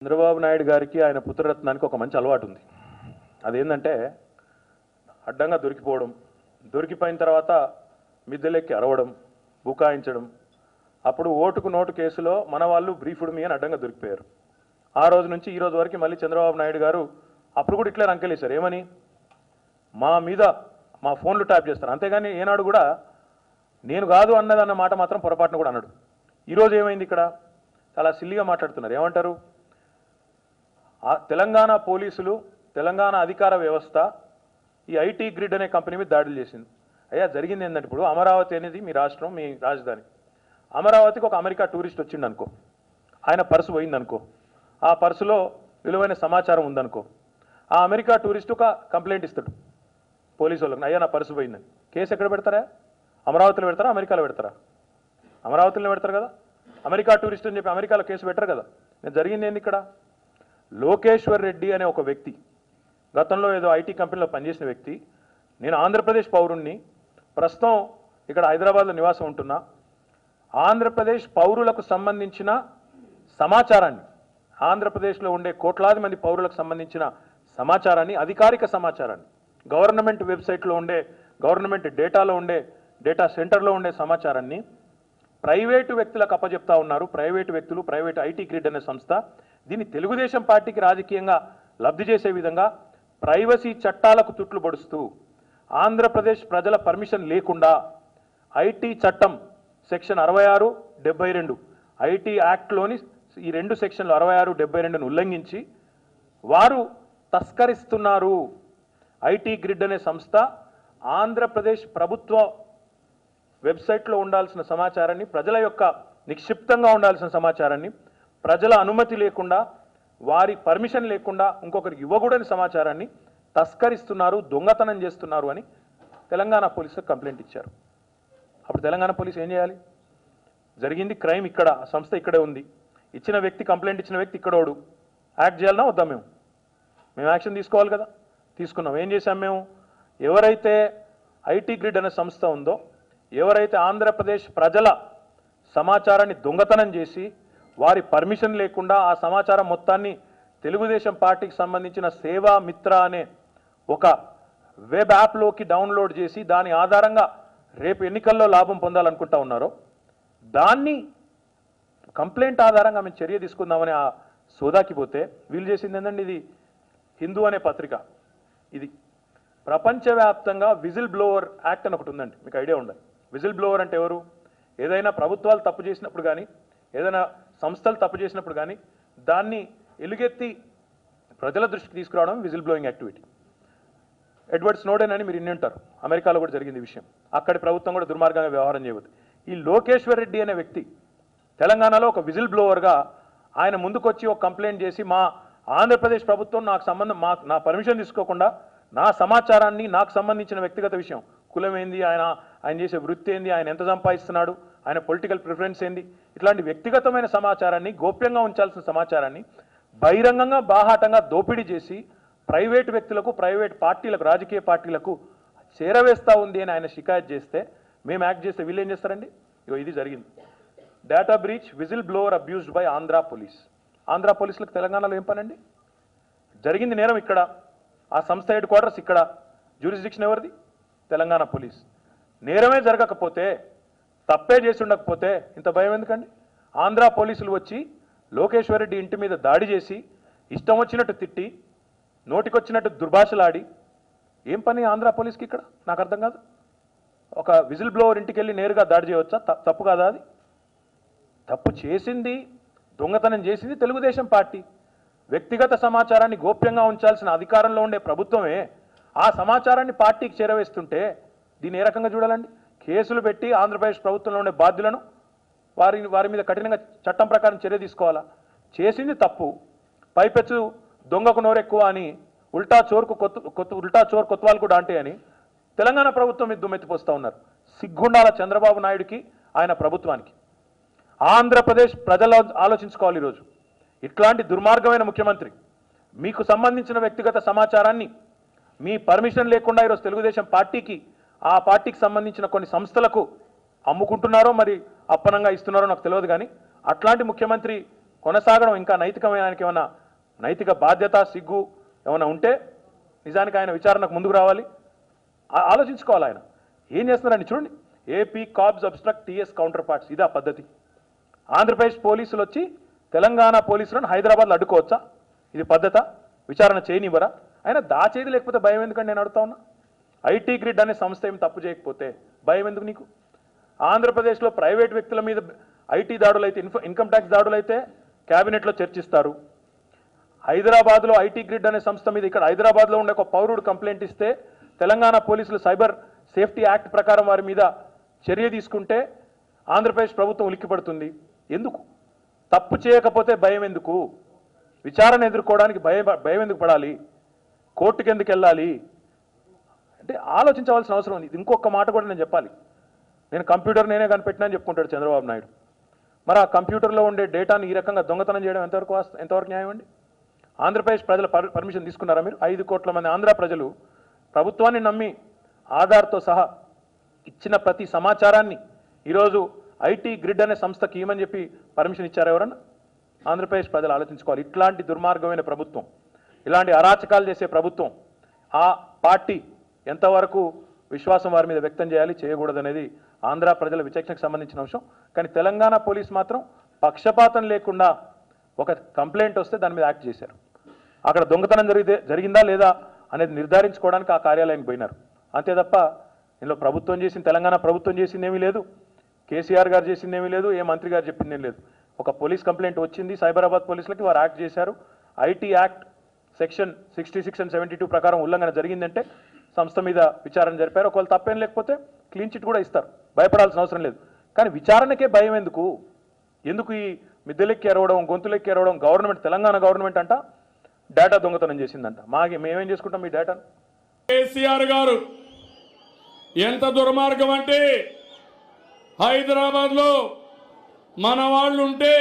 చంద్రబాబు నాయుడు గారికి ఆయన పుత్రరత్నానికి ఒక మంచి అలవాటు ఉంది. అదేంటంటే అడ్డంగా దొరికిపోవడం, దొరికిపోయిన తర్వాత మిద్దెలెక్కి అరవడం, బుకాయించడం. అప్పుడు ఓటుకు నోటు కేసులో మన వాళ్ళు బ్రీఫ్డ్ మీ అని అడ్డంగా దొరికిపోయారు. ఆ రోజు నుంచి ఈ రోజు వరకు మళ్ళీ చంద్రబాబు నాయుడు గారు అప్పుడు కూడా ఇట్లే రంకెలేశారు. ఏమని? మా మీద మా ఫోన్లు ట్యాప్ చేస్తారు. అంతేగాని ఏనాడు కూడా నేను కాదు అన్నదన్న మాట మాత్రం పొరపాటున కూడా అన్నాడు. ఈరోజు ఏమైంది? ఇక్కడ చాలా సిల్లిగా మాట్లాడుతున్నారు. ఏమంటారు? తెలంగాణ పోలీసులు, తెలంగాణ అధికార వ్యవస్థ ఈ ఐటీ గ్రిడ్ అనే కంపెనీ మీద దాడులు చేసింది. అయ్యా, జరిగింది ఏంటంటే ఇప్పుడు అమరావతి అనేది మీ రాష్ట్రం, మీ రాజధాని. అమరావతికి ఒక అమెరికా టూరిస్ట్ వచ్చిండు అనుకో, ఆయన పర్సు పోయిందనుకో, ఆ పర్సులో విలువైన సమాచారం ఉందనుకో, ఆ అమెరికా టూరిస్ట్ ఒక కంప్లైంట్ ఇస్తాడు పోలీసు వాళ్ళకి, అయ్యా నా పర్సు పోయిందని. కేసు ఎక్కడ పెడతారా? అమరావతిలో పెడతారా, అమెరికాలో పెడతారా? అమరావతిలో పెడతారు కదా. అమెరికా టూరిస్ట్ అని చెప్పి అమెరికాలో కేసు పెట్టరు కదా. నేను జరిగింది ఏంది ఇక్కడ? లోకేశ్వర్ రెడ్డి అనే ఒక వ్యక్తి, గతంలో ఏదో ఐటీ కంపెనీలో పనిచేసిన వ్యక్తి, నేను ఆంధ్రప్రదేశ్ పౌరుణ్ణి, ప్రస్తుతం ఇక్కడ హైదరాబాద్లో నివాసం ఉంటున్నా, ఆంధ్రప్రదేశ్ పౌరులకు సంబంధించిన సమాచారాన్ని, ఆంధ్రప్రదేశ్లో ఉండే కోట్లాది మంది పౌరులకు సంబంధించిన సమాచారాన్ని, అధికారిక సమాచారాన్ని, గవర్నమెంట్ వెబ్సైట్లో ఉండే, గవర్నమెంట్ డేటాలో ఉండే, డేటా సెంటర్లో ఉండే సమాచారాన్ని ప్రైవేటు వ్యక్తులకు అప్పచెప్తా ఉన్నారు. ప్రైవేటు వ్యక్తులు, ప్రైవేటు ఐటీ గ్రిడ్ అనే సంస్థ దీన్ని తెలుగుదేశం పార్టీకి రాజకీయంగా లబ్ధి చేసే విధంగా ప్రైవసీ చట్టాలకు తుట్లు పొడుస్తూ ఆంధ్రప్రదేశ్ ప్రజల పర్మిషన్ లేకుండా ఐటీ చట్టం సెక్షన్ 66, 72 ఐటీ యాక్ట్లోని ఈ రెండు సెక్షన్లు 66, 72ను ఉల్లంఘించి వారు తస్కరిస్తున్నారు. ఐటీ గ్రిడ్ అనే సంస్థ ఆంధ్రప్రదేశ్ ప్రభుత్వ వెబ్సైట్లో ఉండాల్సిన సమాచారాన్ని, ప్రజల యొక్క నిక్షిప్తంగా ఉండాల్సిన సమాచారాన్ని, ప్రజల అనుమతి లేకుండా, వారి పర్మిషన్ లేకుండా ఇంకొకరికి ఇవ్వకూడని సమాచారాన్ని తస్కరిస్తున్నారు, దొంగతనం చేస్తున్నారు అని తెలంగాణ పోలీసులకు కంప్లైంట్ ఇచ్చారు. అప్పుడు తెలంగాణ పోలీసు ఏం చేయాలి? జరిగింది క్రైమ్ ఇక్కడ, ఆ సంస్థ ఇక్కడే ఉంది, ఇచ్చిన వ్యక్తి, కంప్లైంట్ ఇచ్చిన వ్యక్తి ఇక్కడోడు, యాక్ట్ చేయాలన్నా వద్దాం? మేము యాక్షన్ తీసుకోవాలి కదా. తీసుకున్నాం. ఏం చేశాం మేము? ఎవరైతే ఐటీ గ్రిడ్ అనే సంస్థ ఉందో, ఎవరైతే ఆంధ్రప్రదేశ్ ప్రజల సమాచారాన్ని దొంగతనం చేసి వారి పర్మిషన్ లేకుండా ఆ సమాచారం మొత్తాన్ని తెలుగుదేశం పార్టీకి సంబంధించిన సేవా మిత్ర అనే ఒక వెబ్ యాప్లోకి డౌన్లోడ్ చేసి దాని ఆధారంగా రేపు ఎన్నికల్లో లాభం పొందాలనుకుంటా ఉన్నారో, దాన్ని కంప్లైంట్ ఆధారంగా మేము చర్య తీసుకుందామని ఆ సోదాకి పోతే వీళ్ళు చేసింది ఏంటండి? ఇది హిందూ అనే పత్రిక, ఇది ప్రపంచవ్యాప్తంగా విజిల్ బ్లోవర్ యాక్ట్ అని ఒకటి ఉందండి, మీకు ఐడియా ఉండాలి. విజిల్ బ్లోవర్ అంటే ఎవరు? ఏదైనా ప్రభుత్వాలు తప్పు చేసినప్పుడు కానీ, ఏదైనా సంస్థలు తప్పు చేసినప్పుడు కానీ దాన్ని ఎలుగెత్తి ప్రజల దృష్టికి తీసుకురావడం whistle blowing activity. Edward Snowden అని మీరు ఇన్ని ఉంటారు, అమెరికాలో కూడా జరిగింది విషయం. అక్కడి ప్రభుత్వం కూడా దుర్మార్గంగా వ్యవహారం చేయవద్దు. ఈ లోకేశ్వర్ రెడ్డి అనే వ్యక్తి తెలంగాణలో ఒక విజిల్ బ్లోవర్గా ఆయన ముందుకొచ్చి ఒక కంప్లైంట్ చేసి, మా ఆంధ్రప్రదేశ్ ప్రభుత్వం నాకు సంబంధం, నా పర్మిషన్ తీసుకోకుండా నా సమాచారాన్ని, నాకు సంబంధించిన వ్యక్తిగత విషయం, కులం ఏంది, ఆయన చేసే వృత్తి ఏంది, ఆయన ఎంత సంపాదిస్తున్నాడు, ఆయన పొలిటికల్ ప్రిఫరెన్స్ ఏంది, ఇట్లాంటి వ్యక్తిగతమైన సమాచారాన్ని, గోప్యంగా ఉంచాల్సిన సమాచారాన్ని బహిరంగంగా, బాహాటంగా దోపిడీ చేసి ప్రైవేటు వ్యక్తులకు, ప్రైవేట్ పార్టీలకు, రాజకీయ పార్టీలకు చేరవేస్తూ ఉంది అని ఆయన షికాయత్ చేస్తే, మేము యాక్ట్ చేస్తే వీళ్ళు ఏం చేస్తారండి? ఇది జరిగింది. Data breach, whistle blower abused by Andhra police. Andhra పోలీసులకు తెలంగాణలో ఏం పనండి? జరిగింది నేరం ఇక్కడ, ఆ సంస్థ హెడ్ క్వార్టర్స్ ఇక్కడ, జ్యూరిస్డిక్షన్ ఎవరిది? తెలంగాణ పోలీస్. నేరమే జరగకపోతే, తప్పే చేసి ఉండకపోతే ఇంత భయం ఎందుకండి? ఆంధ్ర పోలీసులు వచ్చి లోకేశ్వర్ రెడ్డి ఇంటి మీద దాడి చేసి, ఇష్టం వచ్చినట్టు తిట్టి, నోటికొచ్చినట్టు దుర్భాషలాడి, ఏం పని ఆంధ్ర పోలీస్కి ఇక్కడ? నాకు అర్థం కాదు. ఒక విజిల్ బ్లోవర్ ఇంటికి వెళ్ళి నేరుగా దాడి చేయవచ్చా? తప్పు కాదా అది? తప్పు చేసింది, దొంగతనం చేసింది తెలుగుదేశం పార్టీ. వ్యక్తిగత సమాచారాన్ని గోప్యంగా ఉంచాల్సిన అధికారంలో ఉండే ప్రభుత్వమే ఆ సమాచారాన్ని పార్టీకి చేరవేస్తుంటే దీన్ని ఏ రకంగా చూడాలండి? కేసులు పెట్టి ఆంధ్రప్రదేశ్ ప్రభుత్వంలో ఉండే బాధ్యులను వారి మీద కఠినంగా చట్టం ప్రకారం చర్య తీసుకోవాలా? చేసింది తప్పు, పైపెచ్చు దొంగకు నోరెక్కువ అని ఉల్టా చోర్ కొత్వాల్ కూడా అంటే అని తెలంగాణ ప్రభుత్వం మీద దుమ్మెత్తిపోస్తూ ఉన్నారు. సిగ్గుండాల చంద్రబాబు నాయుడికి, ఆయన ప్రభుత్వానికి. ఆంధ్రప్రదేశ్ ప్రజలు ఆలోచించుకోవాలి ఈరోజు. ఇట్లాంటి దుర్మార్గమైన ముఖ్యమంత్రి మీకు సంబంధించిన వ్యక్తిగత సమాచారాన్ని మీ పర్మిషన్ లేకుండా ఈరోజు తెలుగుదేశం పార్టీకి, ఆ పార్టీకి సంబంధించిన కొన్ని సంస్థలకు అమ్ముకుంటున్నారో మరి అప్పనంగా ఇస్తున్నారో నాకు తెలియదు. కానీ అట్లాంటి ముఖ్యమంత్రి కొనసాగడం ఇంకా నైతికమైన ఆయనకి ఏమైనా నైతిక బాధ్యత సిగ్గు ఏమైనా ఉంటే నిజానికి ఆయన విచారణకు ముందుకు రావాలి. ఆలోచించుకోవాలి. ఆయన ఏం చేస్తున్నారని చూడండి. AP carbs obstruct TS counter parts, ఇదా పద్ధతి? ఆంధ్రప్రదేశ్ పోలీసులు వచ్చి తెలంగాణ పోలీసులను హైదరాబాద్లో అడ్డుకోవచ్చా? ఇది పద్ధత? విచారణ చేయనివ్వరా? ఆయన దాచేది లేకపోతే భయం ఎందుకంటే నేను అడుగుతా ఉన్నా. ఐటీ గ్రిడ్ అనే సంస్థ ఏమి తప్పు చేయకపోతే భయం ఎందుకు నీకు? ఆంధ్రప్రదేశ్లో ప్రైవేట్ వ్యక్తుల మీద ఐటీ దాడులు అయితే, ఇన్కమ్ ట్యాక్స్ దాడులు అయితే క్యాబినెట్లో చర్చిస్తారు. హైదరాబాద్లో ఐటీ గ్రిడ్ అనే సంస్థ మీద ఇక్కడ హైదరాబాద్లో ఉండే ఒక పౌరుడు కంప్లైంట్ ఇస్తే తెలంగాణ పోలీసులు సైబర్ సేఫ్టీ యాక్ట్ ప్రకారం వారి మీద చర్య తీసుకుంటే ఆంధ్రప్రదేశ్ ప్రభుత్వం ఉలిక్కిపడుతుంది. ఎందుకు? తప్పు చేయకపోతే భయం ఎందుకు? విచారణ ఎదుర్కోవడానికి భయం ఎందుకు పడాలి? కోర్టుకి ఎందుకు వెళ్ళాలి అంటే ఆలోచించవలసిన అవసరం ఉంది. ఇంకొక మాట కూడా నేను చెప్పాలి. నేను కంప్యూటర్ నేనే కనిపెట్టినా అని చెప్పుకుంటాడు చంద్రబాబు నాయుడు. మరి ఆ కంప్యూటర్లో ఉండే డేటాను ఈ రకంగా దొంగతనం చేయడం ఎంతవరకు న్యాయం అండి? ఆంధ్రప్రదేశ్ ప్రజల పర్మిషన్ తీసుకున్నారా మీరు? 5 కోట్ల మంది ఆంధ్ర ప్రజలు ప్రభుత్వాన్ని నమ్మి ఆధార్తో సహా ఇచ్చిన ప్రతి సమాచారాన్ని ఈరోజు ఐటీ గ్రిడ్ అనే సంస్థకి ఇవ్వమని చెప్పి పర్మిషన్ ఇచ్చారు ఎవరన్నా? ఆంధ్రప్రదేశ్ ప్రజలు ఆలోచించుకోవాలి. ఇట్లాంటి దుర్మార్గమైన ప్రభుత్వం, ఇలాంటి అరాచకాలు చేసే ప్రభుత్వం, ఆ పార్టీ ఎంతవరకు విశ్వాసం వారి మీద వ్యక్తం చేయాలి, చేయకూడదనేది ఆంధ్ర ప్రజల విచక్షణకు సంబంధించిన అంశం. కానీ తెలంగాణ పోలీస్ మాత్రం పక్షపాతం లేకుండా ఒక కంప్లైంట్ వస్తే దాని మీద యాక్ట్ చేశారు. అక్కడ దొంగతనం జరిగిందా లేదా అనేది నిర్ధారించుకోవడానికి ఆ కార్యాలయానికి పోయినారు. అంతే తప్ప ఇందులో ప్రభుత్వం చేసింది, తెలంగాణ ప్రభుత్వం చేసిందేమీ లేదు, కేసీఆర్ గారు చేసిందేమీ లేదు, ఏ మంత్రి గారు చెప్పిందేమీ లేదు. ఒక పోలీస్ కంప్లైంట్ వచ్చింది సైబరాబాద్ పోలీసులకి, వారు యాక్ట్ చేశారు. ఐటీ యాక్ట్ సెక్షన్ 66 and 72 ప్రకారం ఉల్లంఘన జరిగిందంటే సంస్థ మీద విచారణ జరిపారు. ఒకవేళ తప్పేం లేకపోతే క్లీన్ చిట్ కూడా ఇస్తారు. భయపడాల్సిన అవసరం లేదు. కానీ విచారణకే భయం ఎందుకు? ఎందుకు ఈ మిద్దెలెక్కి ఎరవడం, గొంతులెక్కి ఎరవడం? గవర్నమెంట్, తెలంగాణ గవర్నమెంట్ అంట డేటా దొంగతనం చేసిందంట. మేమేం చేసుకుంటాం ఈ డేటాను? కేసీఆర్ గారు ఎంత దుర్మార్గం అంటే, హైదరాబాద్లో మన వాళ్ళు ఉంటే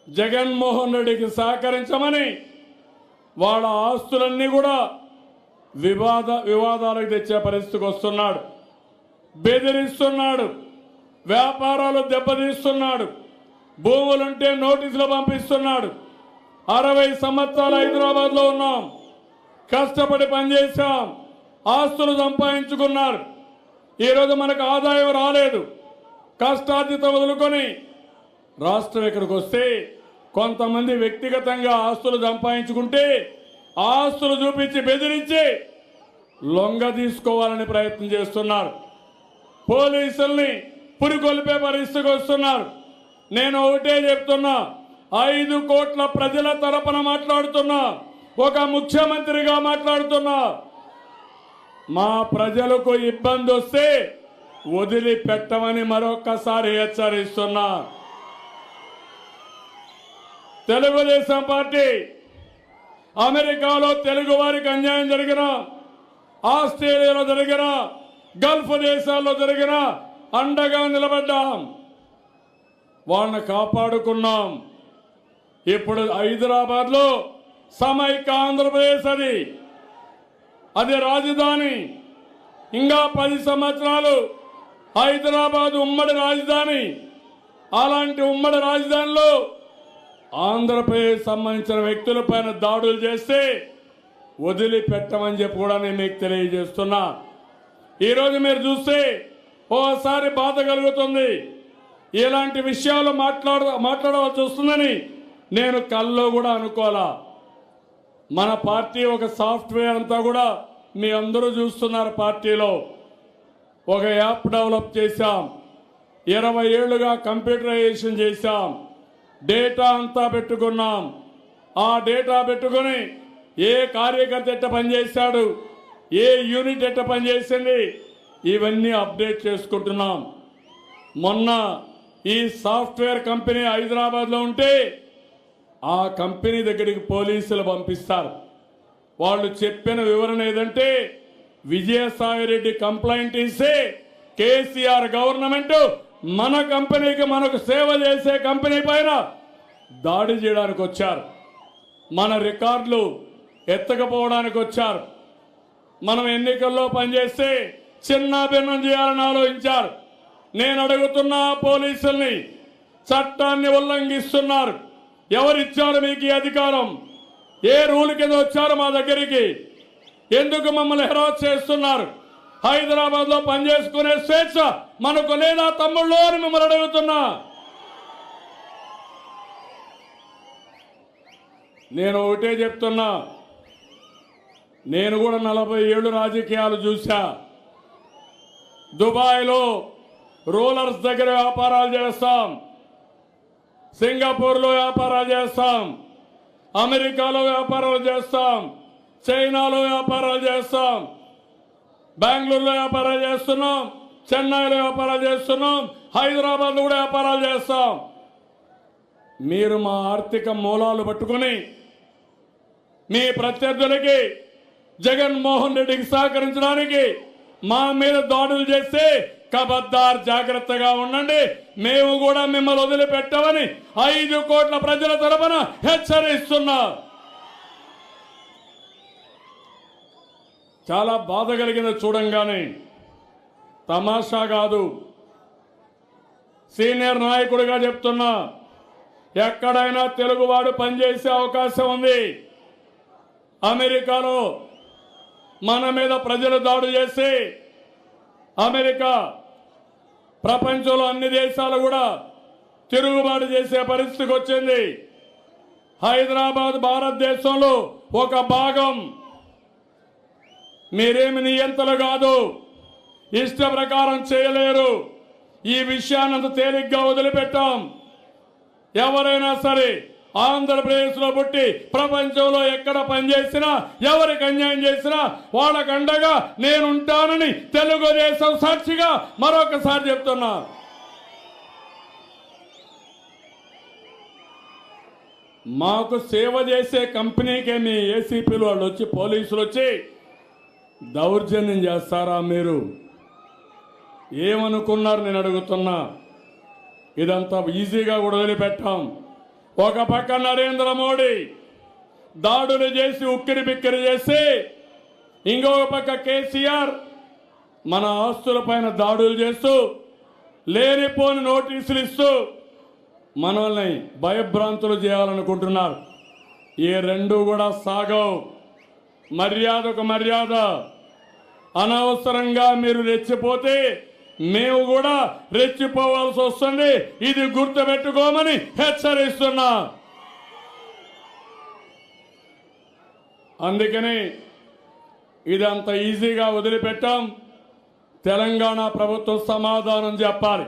జగన్మోహన్ రెడ్డికి సహకరించమని వాళ్ళ ఆస్తులన్నీ కూడా వివాదాలకు తెచ్చే పరిస్థితికి వస్తున్నాడు. బెదిరిస్తున్నాడు, వ్యాపారాలు దెబ్బతీస్తున్నాడు, భూములుంటే నోటీసులు పంపిస్తున్నాడు. 60 సంవత్సరాలు హైదరాబాద్లో ఉన్నాం, కష్టపడి పనిచేశాం, ఆస్తులు సంపాదించుకున్నారు. ఈరోజు మనకు ఆదాయం రాలేదు, కష్టార్జిత వదులుకొని రాష్ట్రం ఇక్కడికి వస్తే కొంతమంది వ్యక్తిగతంగా ఆస్తులు సంపాదించుకుంటే ఆస్తులు చూపించి బెదిరించి లొంగ తీసుకోవాలని ప్రయత్నం చేస్తున్నారు. పోలీసుల్ని పురికొల్పే పరిస్థితికి వస్తున్నారు. నేను ఒకటే చెప్తున్నా, 5 కోట్ల ప్రజల తరపున మాట్లాడుతున్నా, ఒక ముఖ్యమంత్రిగా మాట్లాడుతున్నా. మా ప్రజలకు ఇబ్బంది వస్తే వదిలిపెట్టమని మరొక్కసారి హెచ్చరిస్తున్నా. తెలుగుదేశం పార్టీ అమెరికాలో తెలుగు వారికి అన్యాయం జరిగిన, ఆస్ట్రేలియాలో జరిగిన, గల్ఫ్ దేశాల్లో జరిగిన అండగా నిలబడ్డాం, వాళ్ళని కాపాడుకున్నాం. ఇప్పుడు హైదరాబాద్లో సమైక్య ఆంధ్రప్రదేశ్ అది రాజధాని. ఇంకా 10 సంవత్సరాలు హైదరాబాద్ ఉమ్మడి రాజధాని. అలాంటి ఉమ్మడి రాజధానిలో ఆంధ్రప్రదేశ్ సంబంధించిన వ్యక్తులపైన దాడులు చేస్తే వదిలిపెట్టమని చెప్పి కూడా నేను మీకు తెలియజేస్తున్నా. ఈరోజు మీరు చూస్తే ఓసారి బాధ కలుగుతుంది. ఇలాంటి విషయాలు మాట్లాడవలసి వస్తుందని నేను కల్లో కూడా అనుకోవాలా. మన పార్టీ ఒక సాఫ్ట్వేర్ అంతా కూడా మీ అందరూ చూస్తున్నారు. పార్టీలో ఒక యాప్ డెవలప్ చేశాం, 20 ఏళ్లుగా కంప్యూటరైజేషన్ చేశాం, డేటా అంతా పెట్టుకున్నాం. ఆ డేటా పెట్టుకుని ఏ కార్యకర్త ఎట్ట పనిచేశాడు, ఏ యూనిట్ ఎట్ట పనిచేసింది, ఇవన్నీ అప్డేట్ చేసుకుంటున్నాం. మొన్న ఈ సాఫ్ట్వేర్ కంపెనీ హైదరాబాద్లో ఉంటే ఆ కంపెనీ దగ్గరికి పోలీసులు పంపిస్తారు. వాళ్ళు చెప్పిన వివరణ ఏదంటే, విజయసాయిరెడ్డి కంప్లైంట్ ఇస్తే కేసీఆర్ గవర్నమెంట్ మన కంపెనీకి, మనకు సేవ చేసే కంపెనీ పైన దాడి చేయడానికి వచ్చారు. మన రికార్డులు ఎత్తకపోవడానికి వచ్చారు. మనం ఎన్నికల్లో పనిచేస్తే చిన్న భిన్నం చేయాలని ఆలోచించారు. నేను అడుగుతున్నా పోలీసుల్ని, చట్టాన్ని ఉల్లంఘిస్తున్నారు. ఎవరిచ్చారు మీకు ఈ అధికారం? ఏ రూల్ కింద వచ్చారు మా దగ్గరికి? ఎందుకు మమ్మల్ని హెరాస్ చేస్తున్నారు? హైదరాబాద్ లో పనిచేసుకునే స్వేచ్ఛ మనకు లేదా తమ్ముళ్ళు అని మిమ్మల్ని అడుగుతున్నా. నేను ఒకటే చెప్తున్నా, నేను కూడా 40 ఏళ్ళు రాజకీయాలు చూశా. దుబాయ్లో రూలర్స్ దగ్గర వ్యాపారాలు చేస్తాం, సింగపూర్లో వ్యాపారాలు చేస్తాం, అమెరికాలో వ్యాపారాలు చేస్తాం, చైనాలో వ్యాపారాలు చేస్తాం, బెంగళూరులో వ్యాపారాలు చేస్తున్నాం, చెన్నైలో వ్యాపారాలు చేస్తున్నాం, హైదరాబాద్లో కూడా వ్యాపారాలు చేస్తాం. మీరు మా ఆర్థిక మూలాలు పట్టుకుని మీ ప్రత్యర్థులకి జగన్మోహన్ రెడ్డికి సహకరించడానికి మా మీద దాడులు చేస్తే కబద్దార్ జాగ్రత్తగా ఉండండి. మేము కూడా మిమ్మల్ని వదిలిపెట్టమని 5 కోట్ల ప్రజల తరపున హెచ్చరిస్తున్నా. చాలా బాధ కలిగింది చూడంగానే. తమాషా కాదు, సీనియర్ నాయకుడిగా చెప్తున్నా, ఎక్కడైనా తెలుగువాడు పనిచేసే అవకాశం ఉంది. అమెరికాలో మన మీద ప్రజలు దాడి చేసి అమెరికా ప్రపంచంలో అన్ని దేశాలు కూడా తిరుగుబాటు చేసే పరిస్థితికి వచ్చింది. హైదరాబాద్ భారతదేశంలో ఒక భాగం. మీరేమి నియంతలు కాదు, ఇష్ట ప్రకారం చేయలేరు. ఈ విషయాన్ని అంత తేలిగ్గా వదిలిపెట్టాం. ఎవరైనా సరే ఆంధ్రప్రదేశ్లో పుట్టి ప్రపంచంలో ఎక్కడ పనిచేసినా, ఎవరికి అన్యాయం చేసినా వాళ్ళకు అండగా నేనుంటానని తెలుగుదేశం సాక్షిగా మరొకసారి చెప్తున్నా. మాకు సేవ చేసే కంపెనీకే మీ ఏసీపీలు వాళ్ళు వచ్చి, పోలీసులు వచ్చి దౌర్జన్యం చేస్తారా? మీరు ఏమనుకున్నారు? నేను అడుగుతున్నా. ఇదంతా ఈజీగా కూడా వదిలిపెట్టాం. ఒక పక్క నరేంద్ర మోడీ దాడులు చేసి ఉక్కిరి బిక్కిరి చేసి, ఇంకొక పక్క కేసీఆర్ మన ఆస్తులపైన దాడులు చేస్తూ లేనిపోని నోటీసులు ఇస్తూ మనల్ని భయభ్రాంతులు చేయాలనుకుంటున్నారు. ఈ రెండు కూడా సాగవు. మర్యాదకు మర్యాద. అనవసరంగా మీరు రెచ్చిపోతే మేము కూడా రెచ్చిపోవాల్సి వస్తుంది. ఇది గుర్తుపెట్టుకోమని హెచ్చరిస్తున్నా. అందుకని ఇదంత ఈజీగా వదిలిపెట్టాం. తెలంగాణ ప్రభుత్వం సమాధానం చెప్పాలి.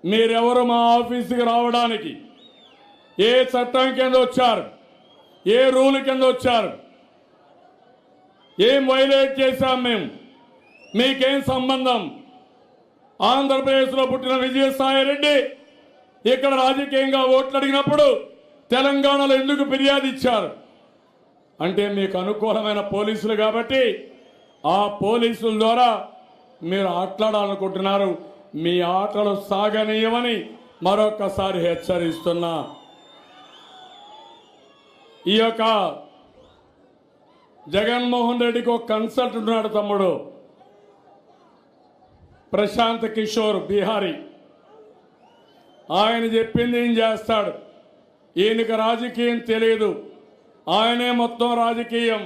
మీరెవరు మా ఆఫీసుకి రావడానికి? ఏ చట్టం కింద వచ్చారు? ఏ రూల్ కింద వచ్చారు? ఏం వైలేట్ చేశాం మేము? మీకేం సంబంధం? ఆంధ్రప్రదేశ్లో పుట్టిన విజయసాయి రెడ్డి ఇక్కడ రాజకీయంగా ఓట్లు అడిగినప్పుడు తెలంగాణలో ఎందుకు ఫిర్యాదు ఇచ్చారు? అంటే మీకు అనుకూలమైన పోలీసులు కాబట్టి ఆ పోలీసుల ద్వారా మీరు ఆటలాడాలనుకుంటున్నారు. మీ ఆటలు సాగనీయమని మరొకసారి హెచ్చరిస్తున్నా. ఈ యొక్క జగన్మోహన్ రెడ్డికి ఒక కన్సల్ట్ ఉన్నాడు తమ్ముడు, ప్రశాంత్ కిషోర్ బిహారీ. ఆయన చెప్పింది ఏం చేస్తాడు. ఈయనకి రాజకీయం తెలియదు, ఆయనే మొత్తం రాజకీయం,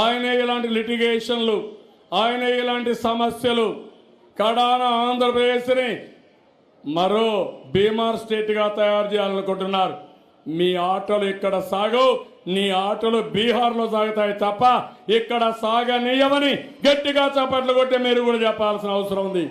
ఆయనే ఇలాంటి లిటిగేషన్లు, ఆయనే ఇలాంటి సమస్యలు. కడాన ఆంధ్రప్రదేశ్ని మరో బీమార్ స్టేట్గా తయారు చేయాలనుకుంటున్నారు. మీ ఆటలు ఇక్కడ సాగవు, నీ ఆటలు బీహార్లో సాగుతాయి తప్ప ఇక్కడ సాగనీయమని గట్టిగా చప్పట్లు కొట్టి మీరు కూడా చెప్పాల్సిన అవసరం ఉంది.